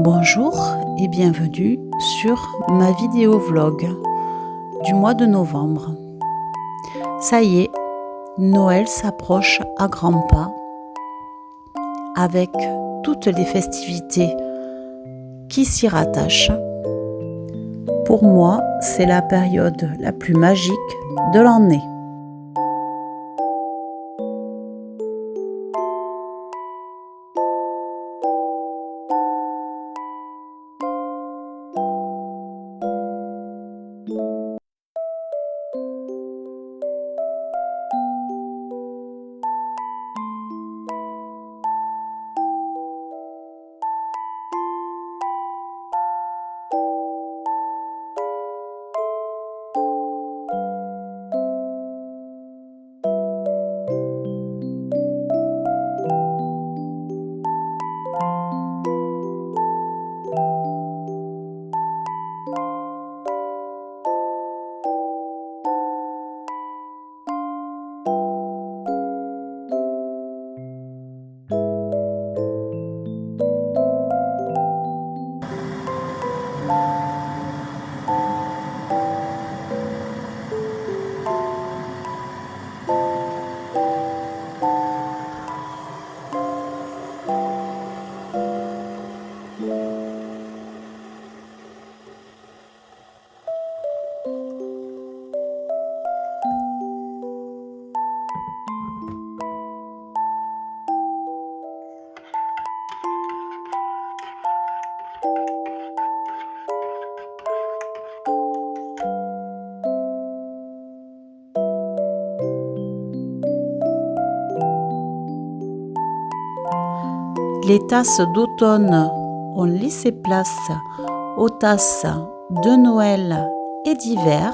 Bonjour et bienvenue sur ma vidéo vlog du mois de novembre. Ça y est, Noël s'approche à grands pas avec toutes les festivités qui s'y rattachent. Pour moi, c'est la période la plus magique de l'année. Les tasses d'automne ont laissé place aux tasses de Noël et d'hiver,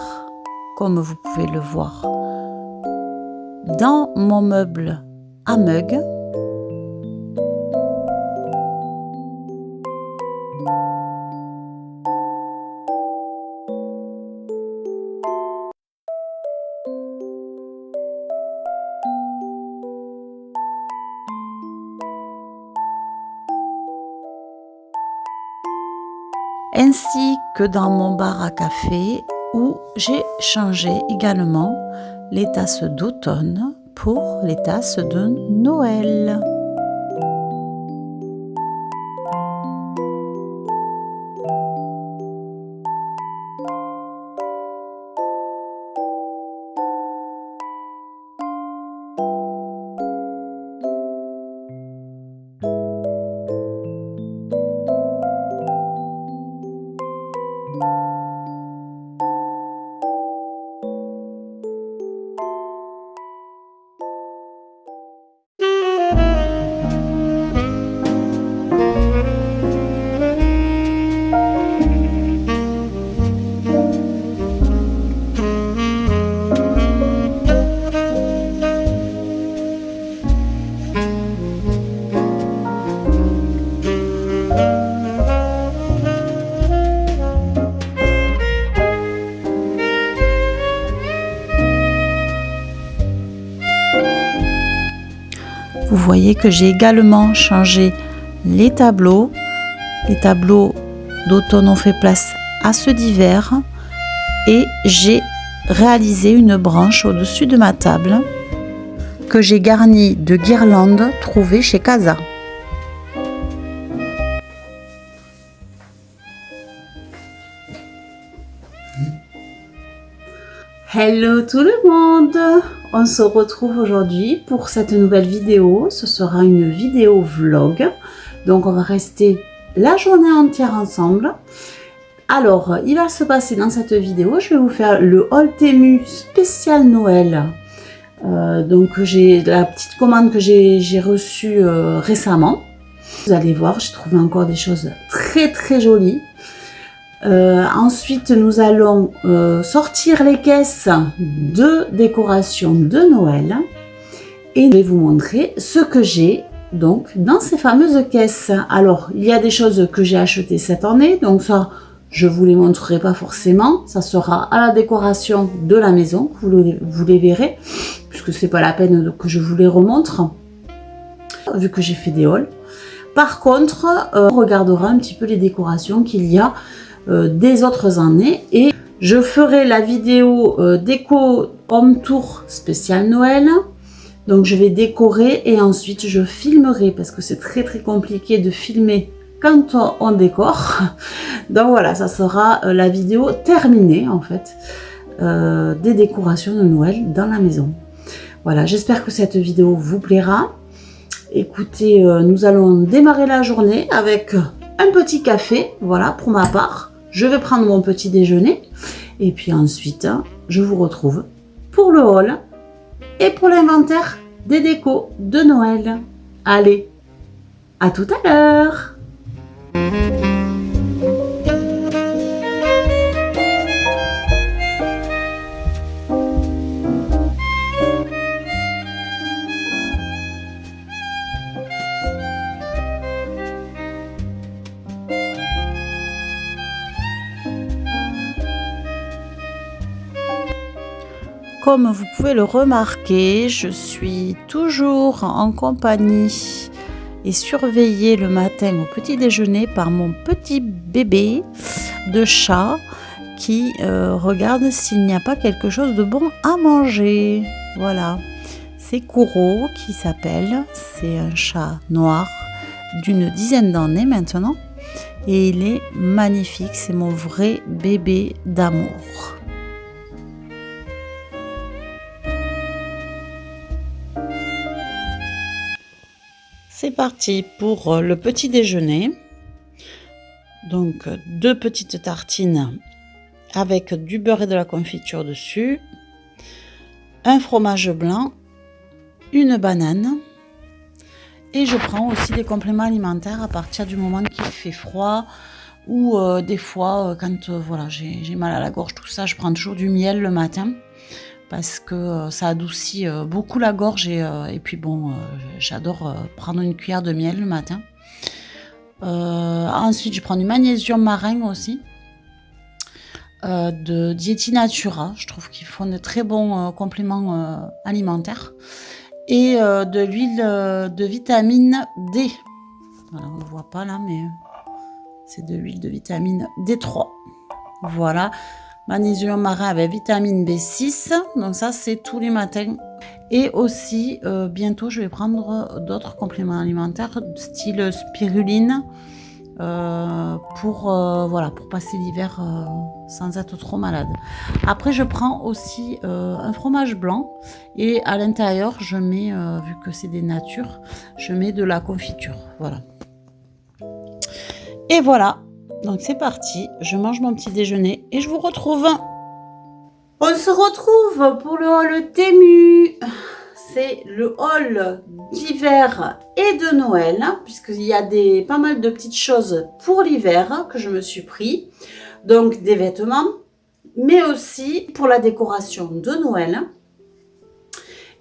comme vous pouvez le voir dans mon meuble à mug. Ainsi que dans mon bar à café où j'ai changé également les tasses d'automne pour les tasses de Noël. Vous voyez que j'ai également changé les tableaux. Les tableaux d'automne ont fait place à ceux d'hiver et j'ai réalisé une branche au-dessus de ma table que j'ai garnie de guirlandes trouvées chez Casa. Hello tout le monde! On se retrouve aujourd'hui pour cette nouvelle vidéo. Ce sera une vidéo vlog. Donc on va rester la journée entière ensemble. Alors, il va se passer dans cette vidéo, je vais vous faire le haul Temu spécial Noël. Donc j'ai la petite commande que j'ai reçue récemment. Vous allez voir, j'ai trouvé encore des choses très très jolies. Ensuite, nous allons sortir les caisses de décoration de Noël. Et je vais vous montrer ce que j'ai donc dans ces fameuses caisses. Alors, il y a des choses que j'ai achetées cette année, donc ça, je vous les montrerai pas forcément. Ça sera à la décoration de la maison, vous les verrez, puisque c'est pas la peine que je vous les remontre, vu que j'ai fait des hauls. Par contre, on regardera un petit peu les décorations qu'il y a des autres années et je ferai la vidéo déco home tour spécial Noël. Donc je vais décorer et ensuite je filmerai parce que c'est très très compliqué de filmer quand on décore. Donc voilà, ça sera la vidéo terminée en fait des décorations de Noël dans la maison. Voilà, j'espère que cette vidéo vous plaira. Écoutez, nous allons démarrer la journée avec un petit café, voilà pour ma part. Je vais prendre mon petit déjeuner et puis ensuite je vous retrouve pour le haul et pour l'inventaire des décos de Noël. Allez, à tout à l'heure! Comme vous pouvez le remarquer, je suis toujours en compagnie et surveillée le matin au petit déjeuner par mon petit bébé de chat qui regarde s'il n'y a pas quelque chose de bon à manger. Voilà, c'est Kuro qui s'appelle, c'est un chat noir d'une dizaine d'années maintenant et il est magnifique, c'est mon vrai bébé d'amour. C'est parti pour le petit déjeuner. Donc 2 petites tartines avec du beurre et de la confiture dessus, un fromage blanc, une banane et je prends aussi des compléments alimentaires à partir du moment qu'il fait froid ou des fois quand voilà, j'ai mal à la gorge, tout ça, je prends toujours du miel le matin. Parce que ça adoucit beaucoup la gorge et puis bon, j'adore prendre une cuillère de miel le matin. Ensuite, je prends du magnésium marin aussi, de Dieti Natura. Je trouve qu'ils font de très bons compléments alimentaires. Et de l'huile de vitamine D. Voilà, on ne le voit pas là, mais c'est de l'huile de vitamine D3. Voilà. Magnésium marin avec vitamine B6, donc ça c'est tous les matins. Et aussi bientôt je vais prendre d'autres compléments alimentaires style spiruline pour passer l'hiver sans être trop malade. Après je prends aussi un fromage blanc et à l'intérieur je mets, vu que c'est des natures, je mets de la confiture. Voilà. Et voilà. Donc c'est parti, je mange mon petit déjeuner et je vous retrouve. On se retrouve pour le haul Temu. C'est le haul d'hiver et de Noël, puisqu'il y a pas mal de petites choses pour l'hiver que je me suis pris. Donc des vêtements, mais aussi pour la décoration de Noël.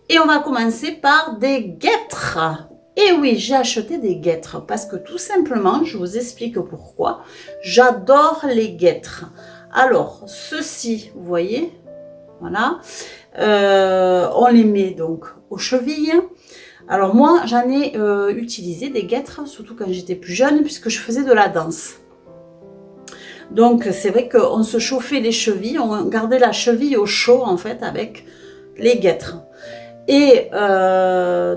Et on va commencer par des guêtres. Et oui, j'ai acheté des guêtres parce que tout simplement, je vous explique pourquoi. J'adore les guêtres. Alors, ceux-ci, vous voyez, voilà, on les met donc aux chevilles. Alors moi, j'en ai utilisé des guêtres, surtout quand j'étais plus jeune, puisque je faisais de la danse. Donc, c'est vrai qu'on se chauffait les chevilles, on gardait la cheville au chaud, en fait, avec les guêtres. Et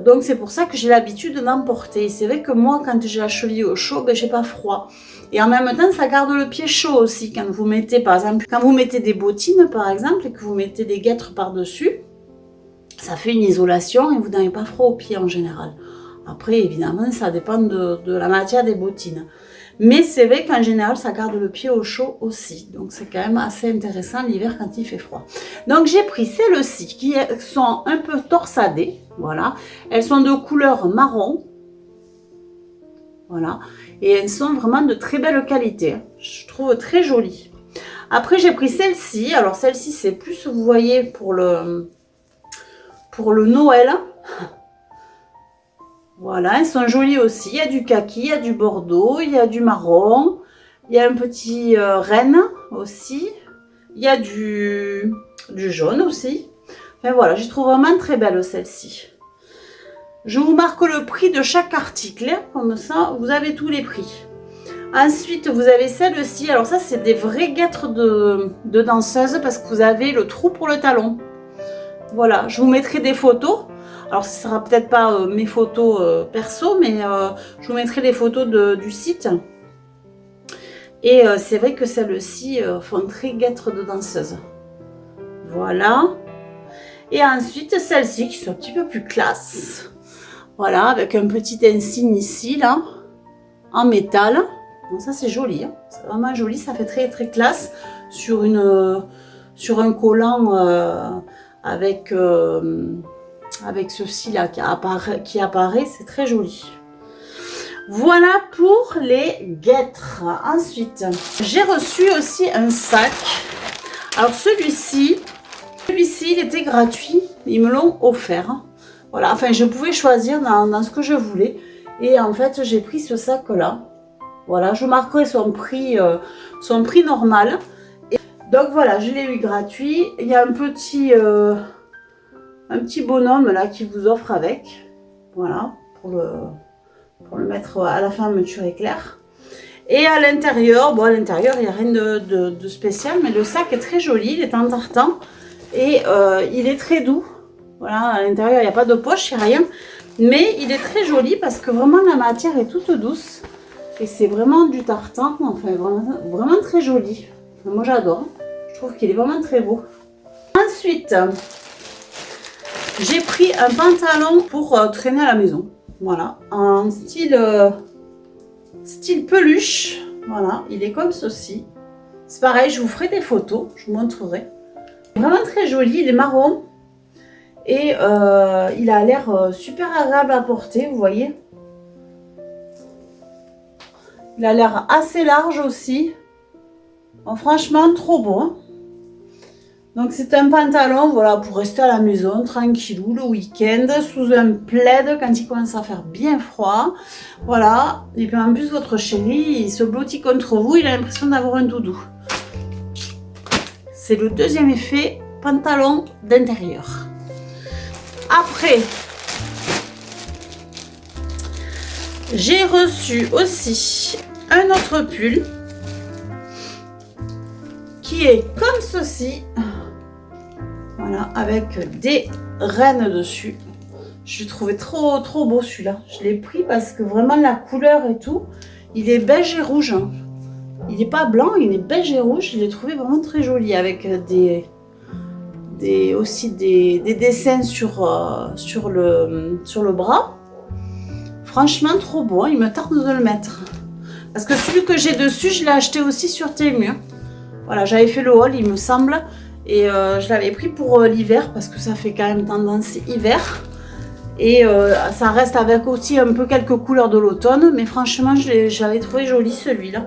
donc c'est pour ça que j'ai l'habitude d'en porter. C'est vrai que moi quand j'ai la cheville au chaud, ben j'ai pas froid. Et en même temps ça garde le pied chaud aussi. Quand vous mettez par exemple, quand vous mettez des bottines par exemple et que vous mettez des guêtres par dessus, ça fait une isolation et vous n'avez pas froid aux pieds en général. Après évidemment ça dépend de la matière des bottines. Mais c'est vrai qu'en général, ça garde le pied au chaud aussi. Donc, c'est quand même assez intéressant l'hiver quand il fait froid. Donc, j'ai pris celles-ci qui sont un peu torsadées. Voilà. Elles sont de couleur marron. Voilà. Et elles sont vraiment de très belle qualité. Je trouve très jolies. Après, j'ai pris celle-ci. Alors, celle-ci, c'est plus, vous voyez, pour le Noël. Voilà, elles sont jolies aussi. Il y a du kaki, il y a du bordeaux, il y a du marron. Il y a un petit renne aussi. Il y a du jaune aussi. Enfin voilà, je trouve vraiment très belle celle-ci. Je vous marque le prix de chaque article. Comme ça, vous avez tous les prix. Ensuite, vous avez celle-ci. Alors ça, c'est des vraies guêtres de danseuses parce que vous avez le trou pour le talon. Voilà, je vous mettrai des photos. Alors, ce ne sera peut-être pas mes photos perso, mais je vous mettrai des photos du site. Et c'est vrai que celles-ci font très guêtres de danseuses. Voilà. Et ensuite, celles-ci qui sont un petit peu plus classe. Voilà, avec un petit insigne ici, là, en métal. Donc ça, c'est joli. Hein. C'est vraiment joli. Ça fait très, très classe sur un collant avec ceci là qui apparaît. C'est très joli. Voilà pour les guêtres. Ensuite, j'ai reçu aussi un sac. Alors celui-ci, il était gratuit. Ils me l'ont offert. Voilà, enfin je pouvais choisir dans ce que je voulais. Et en fait, j'ai pris ce sac-là. Voilà, je marquerai son prix normal. Et donc voilà, je l'ai eu gratuit. Il y a un petit bonhomme là qui vous offre avec. Voilà, pour le mettre à la fermeture éclair. Et à l'intérieur, bon à l'intérieur il n'y a rien de spécial, mais le sac est très joli, il est en tartan et il est très doux. Voilà, à l'intérieur il n'y a pas de poche, il n'y a rien, mais il est très joli parce que vraiment la matière est toute douce et c'est vraiment du tartan, enfin vraiment très joli. Enfin, moi j'adore, je trouve qu'il est vraiment très beau. Ensuite, j'ai pris un pantalon pour traîner à la maison. Voilà, en style peluche. Voilà, il est comme ceci. C'est pareil, je vous ferai des photos, je vous montrerai. Vraiment très joli, il est marron. Et il a l'air super agréable à porter, vous voyez. Il a l'air assez large aussi. Bon, franchement, trop beau. Hein. Donc c'est un pantalon, voilà, pour rester à la maison, tranquillou, le week-end, sous un plaid quand il commence à faire bien froid. Voilà, et puis en plus votre chéri, il se blottit contre vous, il a l'impression d'avoir un doudou. C'est le deuxième effet, pantalon d'intérieur. Après, j'ai reçu aussi un autre pull qui est comme ceci. Voilà, avec des rennes dessus. Je trouvais trop beau celui-là. Je l'ai pris parce que vraiment la couleur et tout, il est beige et rouge. Il n'est pas blanc, il est beige et rouge. Je l'ai trouvé vraiment très joli avec aussi des dessins sur le bras. Franchement, trop beau. Il me tarde de le mettre. Parce que celui que j'ai dessus, je l'ai acheté aussi sur Temu. Voilà, j'avais fait le haul, il me semble. Et je l'avais pris pour l'hiver parce que ça fait quand même tendance hiver. Et ça reste avec aussi un peu quelques couleurs de l'automne. Mais franchement, j'avais trouvé joli celui-là.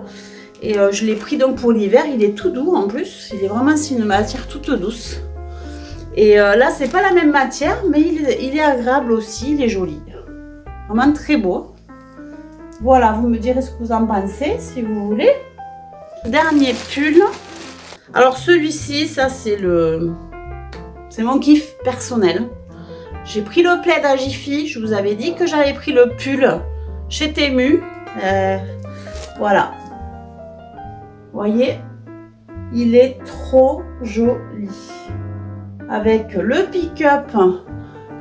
Et je l'ai pris donc pour l'hiver. Il est tout doux en plus. Il est vraiment, c'est une matière toute douce. Et là, c'est pas la même matière, mais il est agréable aussi. Il est joli. Vraiment très beau. Voilà, vous me direz ce que vous en pensez si vous voulez. Dernier pull. Alors celui-ci, ça c'est mon kiff personnel. J'ai pris le plaid à Jiffy. Je vous avais dit que j'avais pris le pull chez Temu. Voilà. Vous voyez, il est trop joli. Avec le pick-up,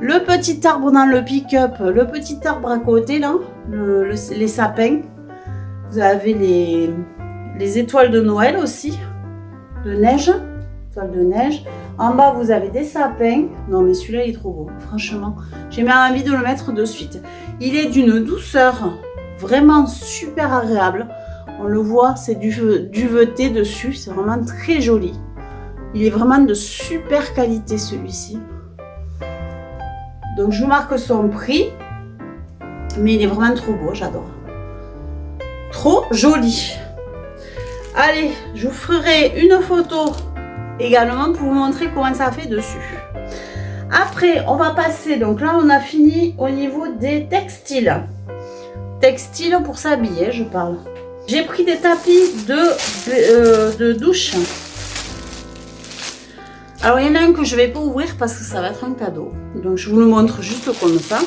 le petit arbre dans le pick-up, le petit arbre à côté là, les sapins. Vous avez les étoiles de Noël aussi. De neige, étoile de neige. En bas, vous avez des sapins. Non, mais celui-là, il est trop beau. Franchement, j'ai même envie de le mettre de suite. Il est d'une douceur vraiment super agréable. On le voit, c'est duveté dessus. C'est vraiment très joli. Il est vraiment de super qualité, celui-ci. Donc, je vous marque son prix. Mais il est vraiment trop beau, j'adore. trop joli. Allez, je vous ferai une photo également pour vous montrer comment ça fait dessus. Après, on va passer, donc là on a fini au niveau des textiles. Textiles pour s'habiller, je parle. J'ai pris des tapis de douche. Alors il y en a un que je ne vais pas ouvrir parce que ça va être un cadeau. Donc je vous le montre juste comme ça.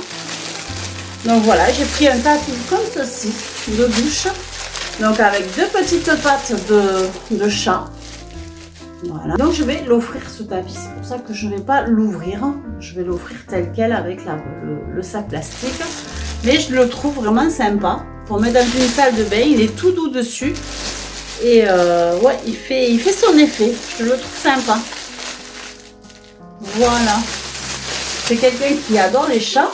Donc voilà, j'ai pris un tapis comme ceci de douche. Donc avec deux petites pattes de chat. Voilà. Donc je vais l'offrir ce tapis. C'est pour ça que je ne vais pas l'ouvrir. Je vais l'offrir tel quel avec le sac plastique. Mais je le trouve vraiment sympa. Pour mettre dans une salle de bain, il est tout doux dessus. Et ouais, il fait son effet. Je le trouve sympa. Voilà. C'est quelqu'un qui adore les chats.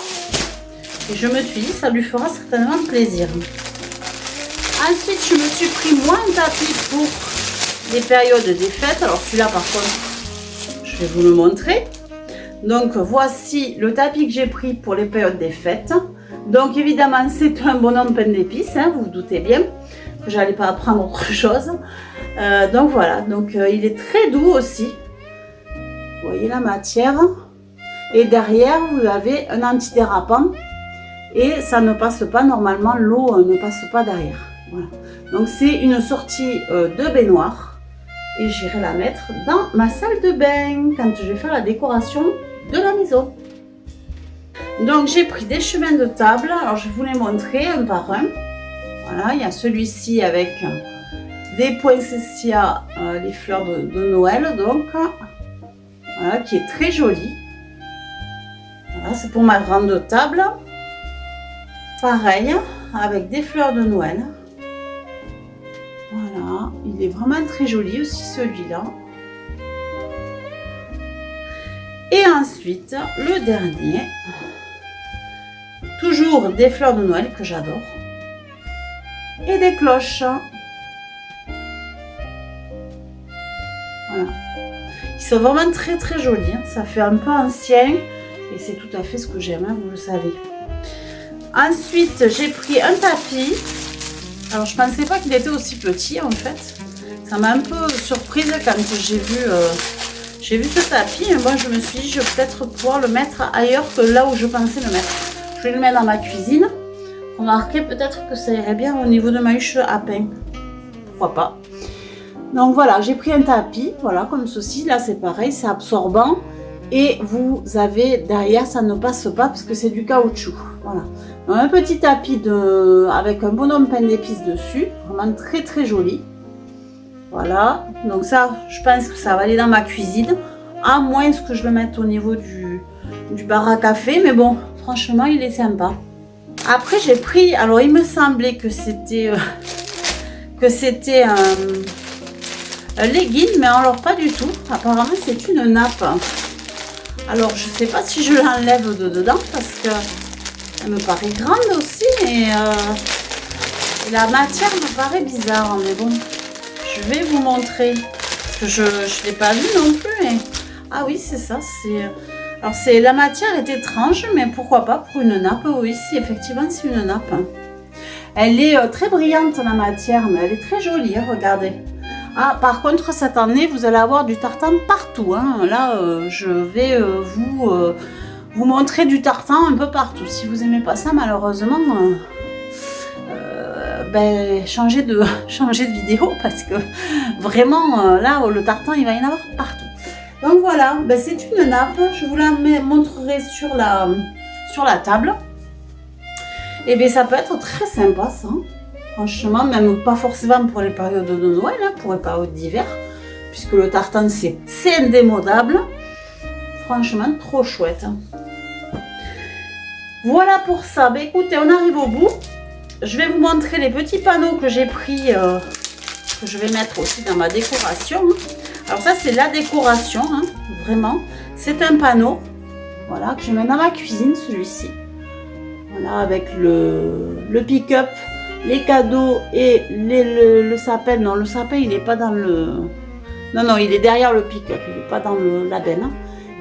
Et je me suis dit, ça lui fera certainement plaisir. Ensuite, je me suis pris moi un tapis pour les périodes des fêtes. Alors celui-là, par contre, je vais vous le montrer. Donc, voici le tapis que j'ai pris pour les périodes des fêtes. Donc, évidemment, c'est un bonhomme plein d'épices. Hein, vous vous doutez bien que je n'allais pas prendre autre chose. Donc, voilà. Donc, il est très doux aussi. Vous voyez la matière. Et derrière, vous avez un antidérapant. Et ça ne passe pas, normalement, l'eau ne passe pas derrière. Voilà. Donc, c'est une sortie de baignoire. Et j'irai la mettre dans ma salle de bain quand je vais faire la décoration de la maison. Donc, j'ai pris des chemins de table. Alors, je vais vous les montrer un par un. Voilà, il y a celui-ci avec des poinsettias, les fleurs de Noël. Donc, voilà, qui est très joli. Voilà, c'est pour ma grande table. Pareil, avec des fleurs de Noël. Voilà, il est vraiment très joli aussi celui-là. Et ensuite, le dernier, toujours des fleurs de Noël que j'adore. Et des cloches. Voilà. Ils sont vraiment très très jolis. Ça fait un peu ancien. Et c'est tout à fait ce que j'aime, hein, vous le savez. Ensuite, j'ai pris un tapis. Alors, je ne pensais pas qu'il était aussi petit, en fait. Ça m'a un peu surprise quand j'ai vu ce tapis. Et moi, je me suis dit, je vais peut-être pouvoir le mettre ailleurs que là où je pensais le mettre. Je vais le mettre dans ma cuisine. Remarquez peut-être que ça irait bien au niveau de ma huche à pain. Pourquoi pas. Donc, voilà, j'ai pris un tapis. Voilà, comme ceci. Là, c'est pareil, c'est absorbant. Et vous avez derrière, ça ne passe pas parce que c'est du caoutchouc. Voilà. Donc, un petit tapis avec un bonhomme pain d'épices dessus. Vraiment très très joli. Voilà. Donc ça, je pense que ça va aller dans ma cuisine. À moins que je le mette au niveau du bar à café. Mais bon, franchement, il est sympa. Après, j'ai pris... Alors, il me semblait que c'était un legging. Mais alors, pas du tout. Apparemment, c'est une nappe. Alors, je ne sais pas si je l'enlève de dedans parce que elle me paraît grande aussi et la matière me paraît bizarre. Mais bon, je vais vous montrer. Parce que je ne l'ai pas vu non plus. Mais... Ah oui, c'est ça. Alors, la matière est étrange, mais pourquoi pas pour une nappe. Oui, si, effectivement, c'est une nappe. Elle est très brillante, la matière, mais elle est très jolie. Hein, regardez. Ah, par contre, cette année, vous allez avoir du tartan partout. Hein. Là, je vais vous montrer du tartan un peu partout. Si vous n'aimez pas ça, malheureusement, changez de vidéo parce que vraiment, là, le tartan, il va y en avoir partout. Donc voilà, c'est une nappe. Je vous la montrerai sur la table. Et bien, ça peut être très sympa, ça. Franchement, même pas forcément pour les périodes de Noël, hein, pour les périodes d'hiver, puisque le tartan, c'est indémodable. Franchement, trop chouette. Voilà pour ça. Écoutez, on arrive au bout. Je vais vous montrer les petits panneaux que j'ai pris, que je vais mettre aussi dans ma décoration. Alors ça, c'est la décoration, hein, vraiment. C'est un panneau, voilà, que je mets dans ma cuisine, celui-ci. Voilà, avec le pick-up, les cadeaux et le sapin. Non, le sapin, il n'est pas dans le... Non, il est derrière le pick-up, il n'est pas dans la benne.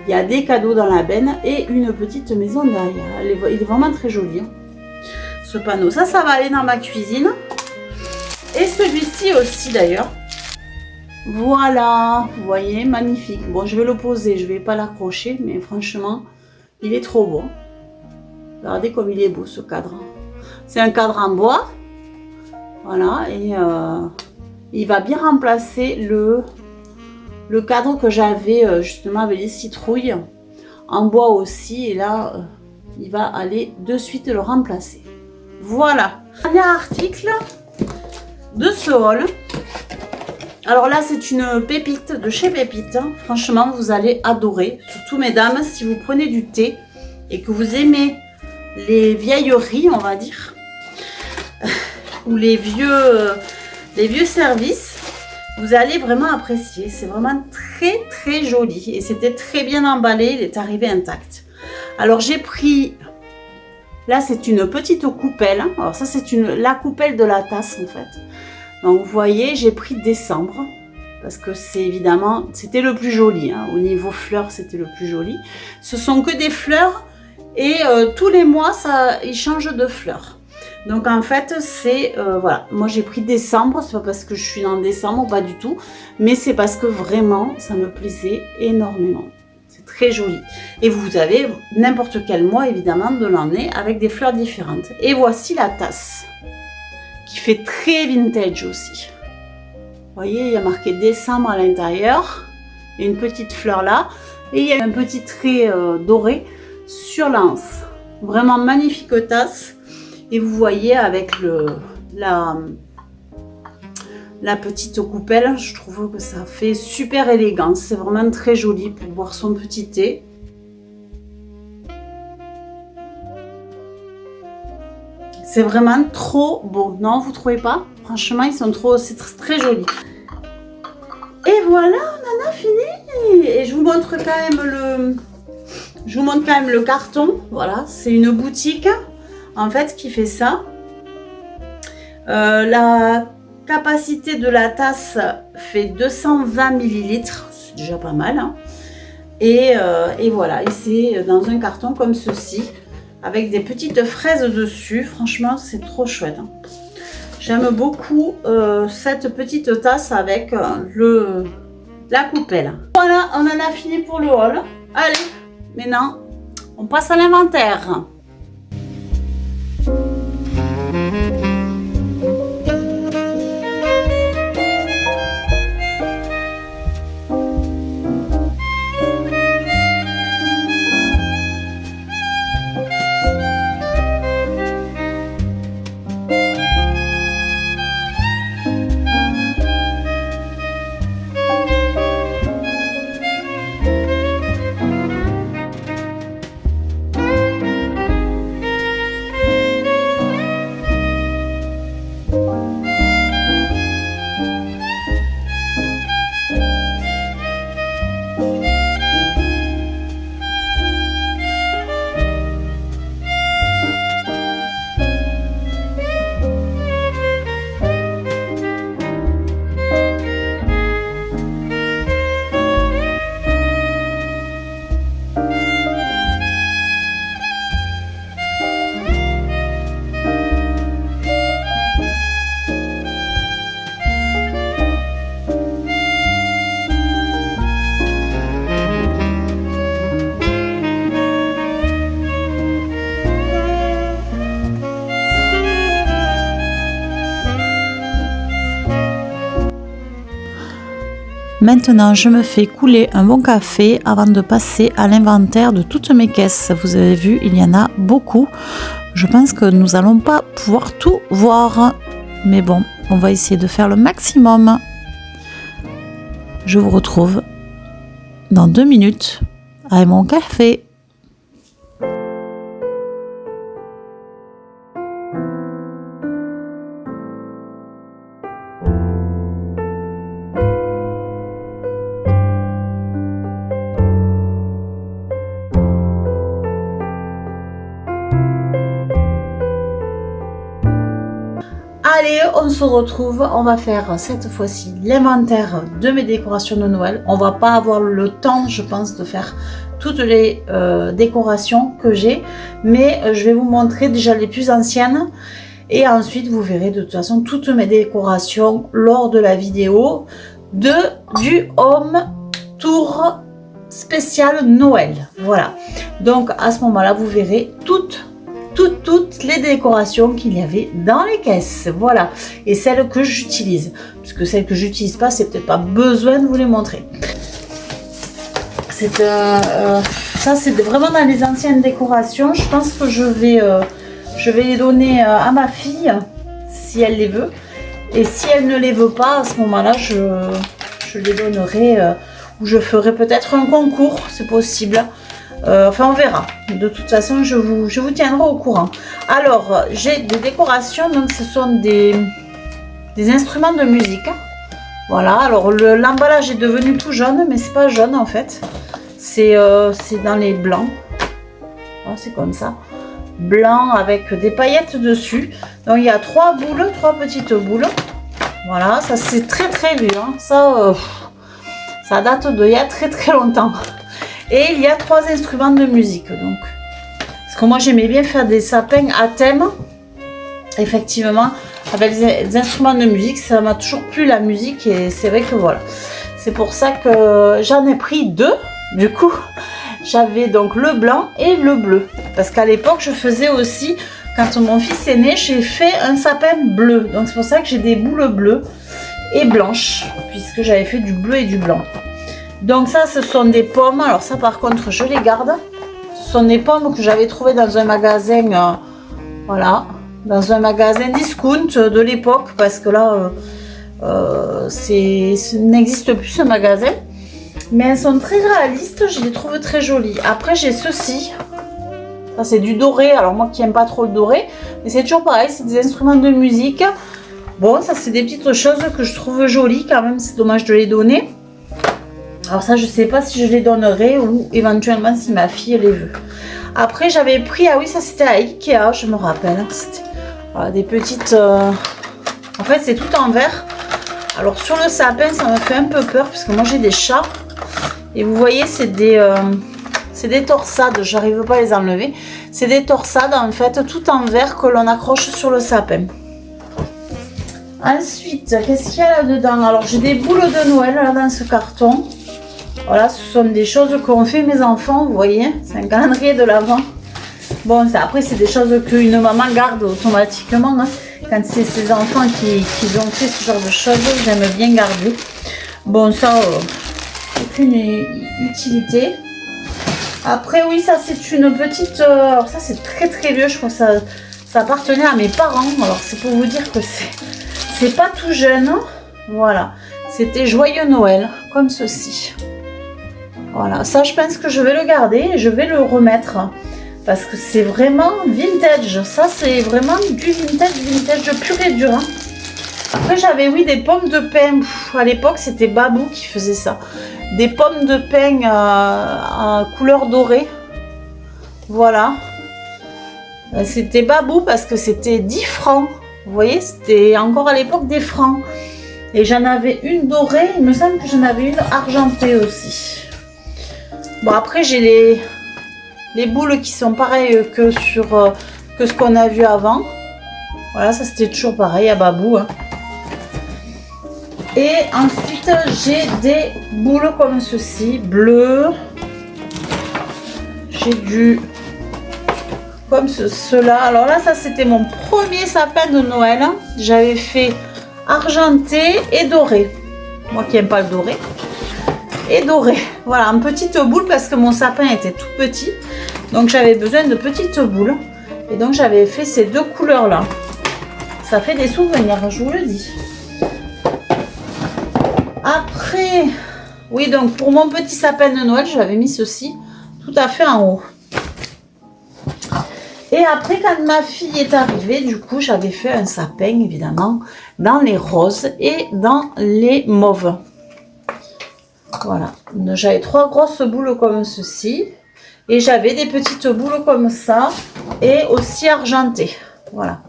Il y a des cadeaux dans la benne et une petite maison derrière. Il est vraiment très joli, hein, ce panneau. Ça va aller dans ma cuisine. Et celui-ci aussi d'ailleurs. Voilà, vous voyez, magnifique. Bon, je vais le poser, je vais pas l'accrocher, mais franchement, il est trop beau. Regardez comme il est beau ce cadre. C'est un cadre en bois. Voilà, et il va bien remplacer le cadre que j'avais justement avec les citrouilles en bois aussi. Et là, il va aller de suite le remplacer. Voilà, dernier article de ce haul. Alors là, c'est une pépite de chez Pépite. Franchement, vous allez adorer. Surtout, mesdames, si vous prenez du thé et que vous aimez les vieilleries, on va dire, ou les vieux services, vous allez vraiment apprécier. C'est vraiment très, très joli. Et c'était très bien emballé. Il est arrivé intact. Alors, j'ai pris... Là, c'est une petite coupelle. Alors ça, c'est la coupelle de la tasse, en fait. Donc, vous voyez, j'ai pris décembre. Parce que c'est évidemment... C'était le plus joli. Au niveau fleurs, c'était le plus joli. Ce sont que des fleurs. Et tous les mois, ils changent de fleurs. Donc, en fait, c'est... voilà. Moi, j'ai pris décembre. C'est pas parce que je suis dans décembre, pas du tout. Mais c'est parce que vraiment, ça me plaisait énormément. Très joli. Et vous avez n'importe quel mois évidemment de l'année avec des fleurs différentes. Et voici la tasse qui fait très vintage aussi. Vous voyez, il y a marqué décembre à l'intérieur. Il y a une petite fleur là. Et il y a un petit trait doré sur l'anse. Vraiment magnifique tasse. Et vous voyez avec la petite coupelle, je trouve que ça fait super élégant. C'est vraiment très joli pour boire son petit thé. C'est vraiment trop beau. Non, vous trouvez pas? Franchement, ils sont trop... C'est très joli. Et voilà, on en a fini. Et je vous montre quand même le carton. Voilà, c'est une boutique, en fait, qui fait ça. La capacité de la tasse fait 220 ml, c'est déjà pas mal. Hein. Et voilà, et c'est dans un carton comme ceci, avec des petites fraises dessus. Franchement, c'est trop chouette. Hein. J'aime beaucoup cette petite tasse avec la coupelle. Voilà, on en a fini pour le haul. Allez, maintenant, on passe à l'inventaire. Maintenant, je me fais couler un bon café avant de passer à l'inventaire de toutes mes caisses. Vous avez vu, il y en a beaucoup. Je pense que nous n'allons pas pouvoir tout voir. Mais bon, on va essayer de faire le maximum. Je vous retrouve dans 2 minutes avec mon café. Allez, on se retrouve, on va faire cette fois-ci l'inventaire de mes décorations de Noël. On va pas avoir le temps, je pense, de faire toutes les décorations que j'ai, mais je vais vous montrer déjà les plus anciennes Et ensuite, vous verrez de toute façon toutes mes décorations lors de la vidéo du Home Tour spécial Noël. Voilà. Donc, à ce moment-là, vous verrez toutes les décorations qu'il y avait dans les caisses. Voilà. Et celles que j'utilise. Puisque celles que j'utilise pas, c'est peut-être pas besoin de vous les montrer. Ça, c'est vraiment dans les anciennes décorations. Je pense que je vais les donner à ma fille si elle les veut. Et si elle ne les veut pas, à ce moment-là, je les donnerai ou je ferai peut-être un concours, c'est possible. Enfin, on verra. De toute façon, je vous tiendrai au courant. Alors, j'ai des décorations. Donc, ce sont des instruments de musique. Voilà. Alors, l'emballage est devenu tout jaune, mais c'est pas jaune en fait. C'est dans les blancs. Oh, c'est comme ça. Blanc avec des paillettes dessus. Donc, il y a 3 boules, 3 petites boules. Voilà. Ça, c'est très très vieux. Hein. Ça date d'il y a très très longtemps. Et il y a 3 instruments de musique. Donc, parce que moi, j'aimais bien faire des sapins à thème. Effectivement, avec des instruments de musique, ça m'a toujours plu la musique. Et c'est vrai que voilà. C'est pour ça que j'en ai pris 2. Du coup, j'avais donc le blanc et le bleu. Parce qu'à l'époque, je faisais aussi, quand mon fils est né, j'ai fait un sapin bleu. Donc c'est pour ça que j'ai des boules bleues et blanches. Puisque j'avais fait du bleu et du blanc. Donc ça, ce sont des pommes. Alors ça, par contre, je les garde. Ce sont des pommes que j'avais trouvées dans un magasin, voilà, dans un magasin discount de l'époque. Parce que là, ça n'existe plus ce magasin. Mais elles sont très réalistes, je les trouve très jolies. Après, j'ai ceci. Ça, c'est du doré. Alors, moi qui n'aime pas trop le doré. Mais c'est toujours pareil, c'est des instruments de musique. Bon, ça, c'est des petites choses que je trouve jolies quand même. C'est dommage de les donner. Alors ça, je ne sais pas si je les donnerai ou éventuellement si ma fille les veut. Après, j'avais pris... Ah oui, ça, c'était à Ikea, je me rappelle. C'était voilà, des petites... En fait, c'est tout en verre. Alors, sur le sapin, ça me fait un peu peur parce que moi, j'ai des chats. Et vous voyez, c'est des torsades, j'arrive pas à les enlever. C'est des torsades en fait, tout en verre que l'on accroche sur le sapin. Ensuite, qu'est-ce qu'il y a là-dedans? Alors, j'ai des boules de Noël là dans ce carton. Voilà, ce sont des choses qu'ont fait mes enfants, vous voyez. C'est un calendrier de l'Avent. Bon, après, c'est des choses qu'une maman garde automatiquement. Hein. Quand c'est ses enfants qui ont fait ce genre de choses, j'aime bien garder. Bon, ça... aucune utilité. Après oui, ça c'est une petite alors ça c'est très très vieux, je crois que ça appartenait à mes parents. Alors c'est pour vous dire que c'est pas tout jeune. Voilà, c'était Joyeux Noël comme ceci. Voilà, ça je pense que je vais le garder et je vais le remettre parce que c'est vraiment vintage. Ça c'est vraiment du vintage pur et dur. Hein. Après j'avais oui des pommes de pin. À l'époque c'était Babou qui faisait ça. Des pommes de pin en couleur dorée. Voilà. C'était Babou parce que c'était 10 francs. Vous voyez, c'était encore à l'époque des francs. Et j'en avais une dorée. Il me semble que j'en avais une argentée aussi. Bon, après, j'ai les boules qui sont pareilles que ce qu'on a vu avant. Voilà, ça c'était toujours pareil à Babou. Hein. Et ensuite, j'ai des boules comme ceci, bleues. J'ai du... comme cela. Alors là, ça c'était mon premier sapin de Noël. J'avais fait argenté et doré. Moi qui n'aime pas le doré. Et doré. Voilà, en petite boule parce que mon sapin était tout petit. Donc j'avais besoin de petites boules. Et donc j'avais fait ces 2 couleurs-là. Ça fait des souvenirs, je vous le dis. Après, oui, donc pour mon petit sapin de Noël, j'avais mis ceci tout à fait en haut. Et après, quand ma fille est arrivée, du coup, j'avais fait un sapin, évidemment, dans les roses et dans les mauves. Voilà. J'avais 3 grosses boules comme ceci. Et j'avais des petites boules comme ça. Et aussi argentées. Voilà.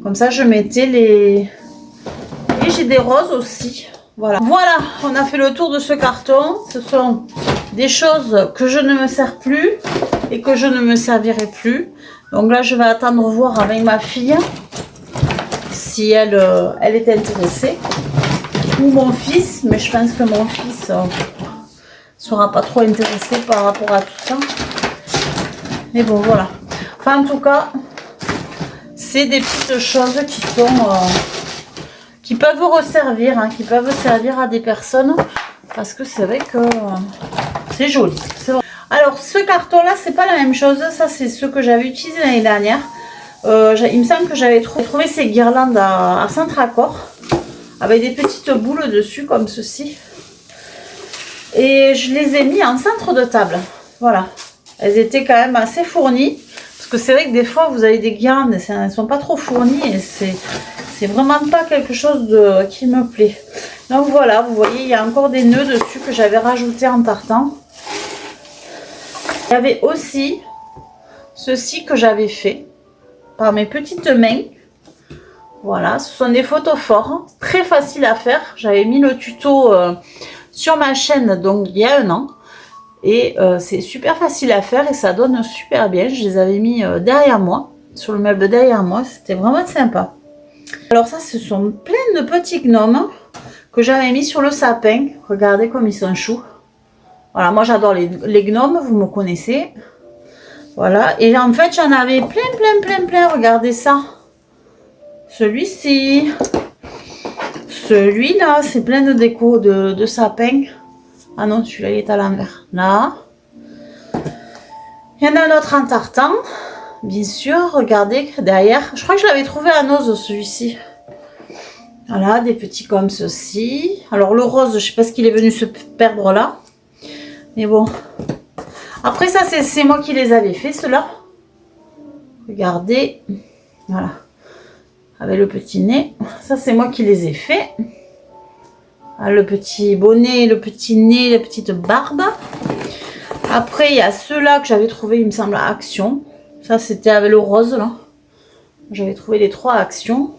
Comme ça, je mettais les... Et j'ai des roses aussi. Voilà. Voilà, on a fait le tour de ce carton. Ce sont des choses que je ne me sers plus et que je ne me servirai plus. Donc là, je vais attendre voir avec ma fille si elle, elle est intéressée. Ou mon fils, mais je pense que mon fils sera pas trop intéressé par rapport à tout ça. Mais bon, voilà. Enfin, en tout cas, c'est des petites choses qui sont... qui peuvent resservir, hein, qui peuvent servir à des personnes. Parce que c'est vrai que c'est joli. Alors, ce carton-là, c'est pas la même chose. Ça, c'est ce que j'avais utilisé l'année dernière. Il me semble que j'avais trouvé ces guirlandes à Centracor. Avec des petites boules dessus, comme ceci. Et je les ai mis en centre de table. Voilà. Elles étaient quand même assez fournies. Parce que c'est vrai que des fois, vous avez des guirlandes, elles ne sont pas trop fournies. Et c'est vraiment pas quelque chose qui me plaît. Donc voilà, vous voyez, il y a encore des nœuds dessus que j'avais rajouté en tartan. Il y avait aussi ceci que j'avais fait par mes petites mains. Voilà, ce sont des photophores, très faciles à faire. J'avais mis le tuto sur ma chaîne donc il y a un an. Et c'est super facile à faire et ça donne super bien. Je les avais mis derrière moi, sur le meuble derrière moi. C'était vraiment sympa. Alors ça, ce sont plein de petits gnomes que j'avais mis sur le sapin. Regardez comme ils sont choux. Voilà, moi j'adore les gnomes, vous me connaissez. Voilà, et en fait j'en avais plein. Regardez ça. Celui-ci, celui-là, c'est plein de déco de sapin. Ah non, celui-là il est à l'envers. Là, il y en a un autre en tartan, bien sûr. Regardez derrière. Je crois que je l'avais trouvé à Noz celui-ci. Voilà, des petits comme ceci. Alors le rose, je ne sais pas ce qu'il est venu se perdre là, mais bon. Après ça, c'est moi qui les avais fait ceux-là. Regardez, voilà. Avec le petit nez, ça c'est moi qui les ai faits. Le petit bonnet, le petit nez, la petite barbe. Après il y a ceux-là que j'avais trouvé, il me semble, à Action. Ça c'était avec le rose là. J'avais trouvé les 3 Actions.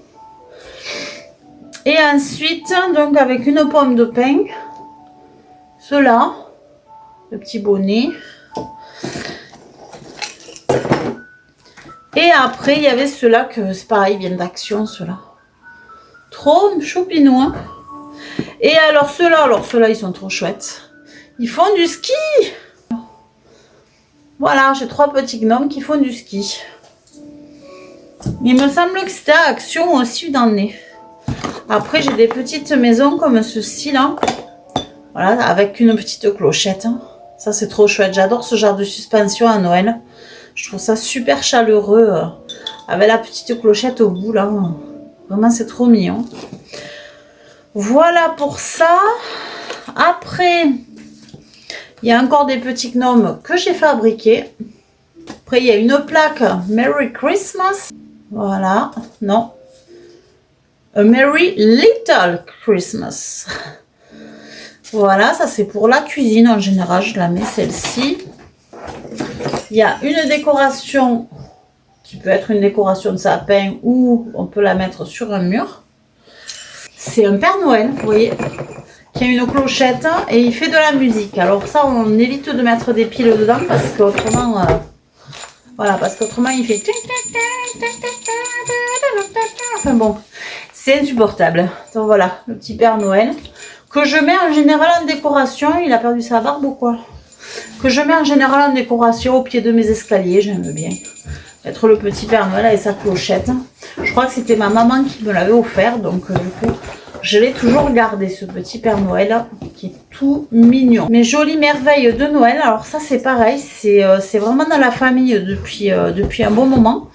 Et ensuite, donc avec une pomme de pin, ceux-là, le petit bonnet. Et après, il y avait ceux-là que c'est pareil, ils viennent d'Action, ceux-là. Trop choupinou, hein. Et alors ceux-là, ils sont trop chouettes. Ils font du ski. Voilà, j'ai 3 petits gnomes qui font du ski. Il me semble que c'était à Action aussi d'en est. Après, j'ai des petites maisons comme ceci là. Voilà, avec une petite clochette. Ça, c'est trop chouette. J'adore ce genre de suspension à Noël. Je trouve ça super chaleureux. Avec la petite clochette au bout là. Vraiment, c'est trop mignon. Voilà pour ça. Après, il y a encore des petits gnomes que j'ai fabriqués. Après, il y a une plaque Merry Christmas. Voilà. Non. A Merry Little Christmas. Voilà, ça c'est pour la cuisine en général. Je la mets celle-ci. Il y a une décoration qui peut être une décoration de sapin ou on peut la mettre sur un mur. C'est un Père Noël, vous voyez, qui a une clochette et il fait de la musique. Alors ça, on évite de mettre des piles dedans parce qu'autrement, voilà, parce qu'autrement il fait. Enfin bon, c'est insupportable. Donc voilà, le petit Père Noël que je mets en général en décoration. Il a perdu sa barbe ou quoi? Que je mets en général en décoration au pied de mes escaliers. J'aime bien être le petit Père Noël avec sa clochette. Je crois que c'était ma maman qui me l'avait offert, donc du coup je l'ai toujours gardé, ce petit Père Noël qui est tout mignon. Mes jolies merveilles de Noël, alors ça c'est pareil, c'est vraiment dans la famille depuis un bon moment.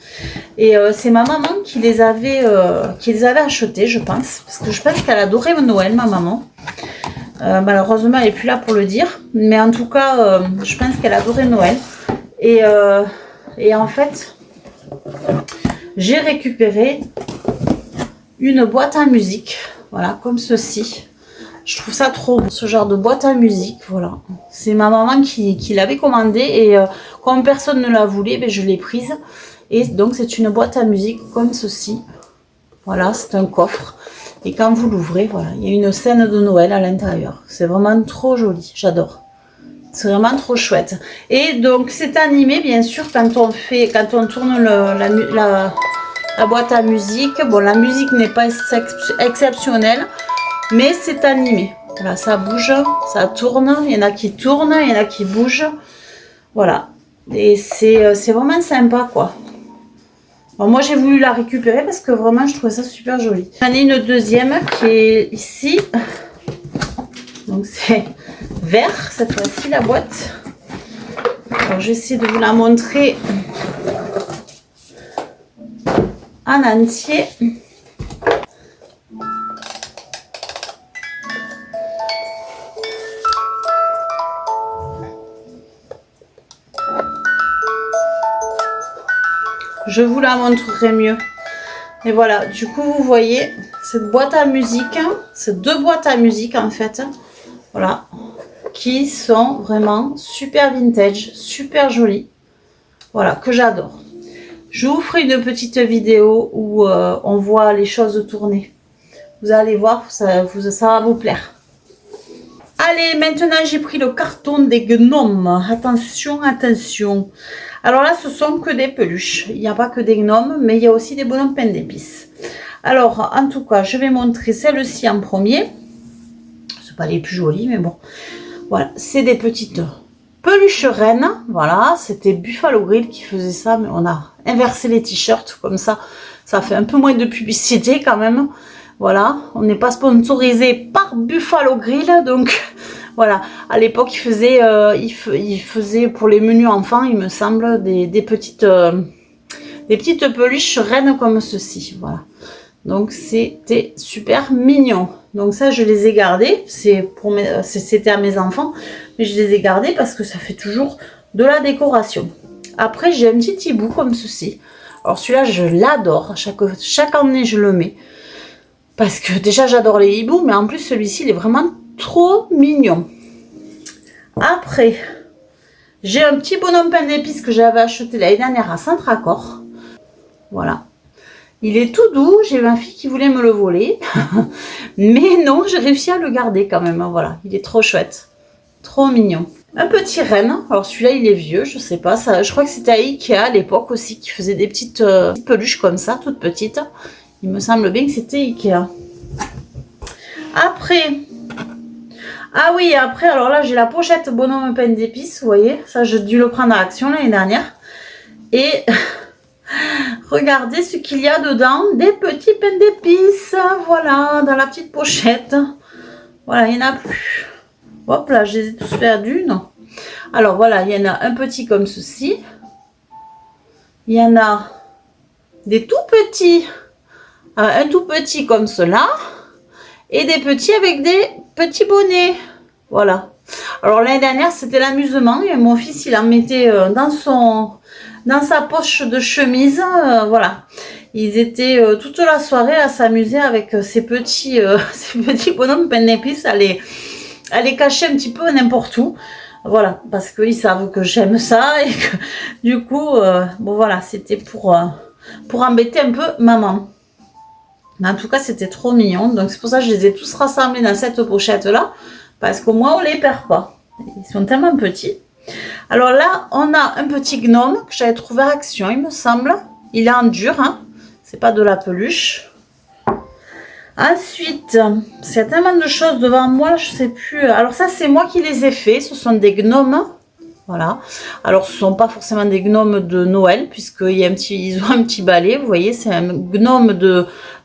Et c'est ma maman qui les avait achetés, je pense, parce que je pense qu'elle adorait Noël, ma maman. Malheureusement elle n'est plus là pour le dire, mais en tout cas je pense qu'elle adorait Noël. Et en fait j'ai récupéré une boîte à musique, voilà, comme ceci. Je trouve ça trop beau, ce genre de boîte à musique, voilà. C'est ma maman qui l'avait commandé et comme personne ne la voulait, ben, je l'ai prise. Et donc c'est une boîte à musique comme ceci. Voilà, c'est un coffre. Et quand vous l'ouvrez, voilà, il y a une scène de Noël à l'intérieur. C'est vraiment trop joli, j'adore. C'est vraiment trop chouette. Et donc c'est animé bien sûr quand on tourne La boîte à musique. Bon, la musique n'est pas exceptionnelle, mais c'est animé. Voilà, ça bouge, ça tourne. Il y en a qui tournent, il y en a qui bougent. Voilà. Et c'est vraiment sympa, quoi. Bon, moi, j'ai voulu la récupérer parce que vraiment, je trouvais ça super joli. J'en ai une deuxième qui est ici. Donc, c'est vert, cette fois-ci, la boîte. Alors, j'essaie de vous la montrer en entier. Je vous la montrerai mieux. Et voilà, du coup, vous voyez, cette boîte à musique, c'est 2 boîtes à musique en fait. Voilà, qui sont vraiment super vintage, super jolies. Voilà, que j'adore. Je vous ferai une petite vidéo où on voit les choses tourner. Vous allez voir, ça va vous plaire. Allez, maintenant j'ai pris le carton des gnomes. Attention, attention. Alors là, ce sont que des peluches. Il n'y a pas que des gnomes, mais il y a aussi des bonhommes pain d'épices. Alors, en tout cas, je vais montrer celle-ci en premier. C'est pas les plus jolies, mais bon. Voilà, c'est des petites peluches reines. Voilà, c'était Buffalo Grill qui faisait ça, mais on a inversé les t-shirts comme ça. Ça fait un peu moins de publicité quand même. Voilà, on n'est pas sponsorisé par Buffalo Grill, donc voilà. À l'époque, il faisait pour les menus enfants, il me semble, des petites peluches reines comme ceci. Voilà. Donc c'était super mignon. Donc ça, je les ai gardées. C'était à mes enfants, mais je les ai gardées parce que ça fait toujours de la décoration. Après, j'ai un petit hibou comme ceci. Alors celui-là, je l'adore. Chaque année, je le mets. Parce que déjà j'adore les hiboux, mais en plus celui-ci il est vraiment trop mignon. Après, j'ai un petit bonhomme pain d'épices que j'avais acheté l'année dernière à Centracor. Voilà. Il est tout doux, j'ai ma fille qui voulait me le voler. Mais non, j'ai réussi à le garder quand même. Voilà, il est trop chouette. Trop mignon. Un petit renne. Alors celui-là il est vieux, je sais pas. Je crois que c'était à Ikea à l'époque aussi qui faisait des petites peluches comme ça, toutes petites. Il me semble bien que c'était Ikea. Après, ah oui, après, alors là, j'ai la pochette bonhomme pain d'épices, vous voyez. Ça, j'ai dû le prendre à Action l'année dernière. Et regardez ce qu'il y a dedans. Des petits pains d'épices, voilà, dans la petite pochette. Voilà, il n'y en a plus. Hop là, je les ai tous perdus, non. Alors voilà, il y en a un petit comme ceci. Il y en a des tout petits. Un tout petit comme cela et des petits avec des petits bonnets. Voilà. Alors l'année dernière c'était l'amusement et mon fils il en mettait dans sa poche de chemise. Voilà. Ils étaient toute la soirée à s'amuser avec ces petits bonhommes pain d'épices, à les cacher un petit peu n'importe où. Voilà, parce qu'ils savent que j'aime ça et que du coup, bon voilà, c'était pour embêter un peu maman. Mais en tout cas, c'était trop mignon. Donc, c'est pour ça que je les ai tous rassemblés dans cette pochette-là. Parce qu'au moins, on ne les perd pas. Ils sont tellement petits. Alors là, on a un petit gnome que j'avais trouvé à Action, il me semble. Il est en dur, hein. C'est pas de la peluche. Ensuite, il y a tellement de choses devant moi, je sais plus. Alors ça, c'est moi qui les ai faits. Ce sont des gnomes. Voilà. Alors, ce ne sont pas forcément des gnomes de Noël, puisqu'ils ont un petit balai. Vous voyez, c'est un gnome